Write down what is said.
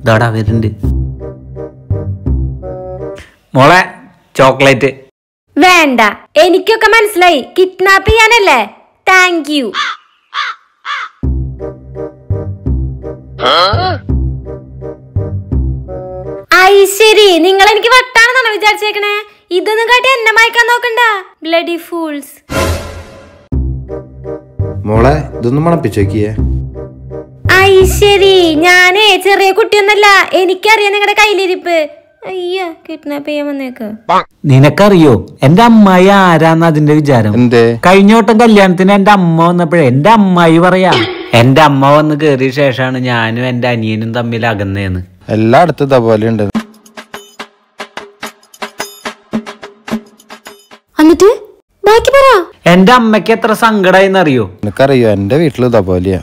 ഇതാടാ വരുന്നുണ്ട്. മോളെ ചോക്ലേറ്റ് വേണ്ട, എനിക്കൊക്കെ മനസ്സിലായി. കിഡ്നാപ്പ് ചെയ്യാനല്ലേ? Thank you. ശരി, നിങ്ങൾ എനിക്ക് വട്ടാണെന്നാണോ വിചാരിച്ചേക്കണേ? ഇതൊന്നും കാട്ടി എന്നെ മയക്കാൻ നോക്കണ്ട. Bloody fools. മോളെ ഇതൊന്നും മണപ്പിച്ചോക്കിയേ. ശരി, ഞാനേ ചെറിയ കുട്ടിയൊന്നല്ല, എനിക്കറിയാം നിങ്ങളുടെ കയ്യിലിരിപ്പ്. അയ്യ, കിഡ്നാപ്പ് ചെയ്യാൻ വന്നേക്ക്. നിനക്കറിയോ എന്റെ അമ്മായി ആരാന്ന് അതിന്റെ വിചാരം? കഴിഞ്ഞ വട്ടം കല്യാണത്തിന് എന്റെ അമ്മ വന്നപ്പോഴേ എന്റെ അമ്മായി പറയാ എന്റെ അമ്മ വന്ന് കേറിയ ശേഷമാണ് ഞാനും എന്റെ അനിയനും തമ്മിൽ അകന്നേന്ന്. എല്ലായിടത്തും ഇതേപോലെ ഉണ്ട്. എന്നിട്ട് ബാക്കി പറ. എന്റെ അമ്മയ്ക്ക് എത്ര സങ്കടായിന്നറിയോ? എനിക്കറിയോ, എന്റെ വീട്ടിലും ഇതേപോലെയാ.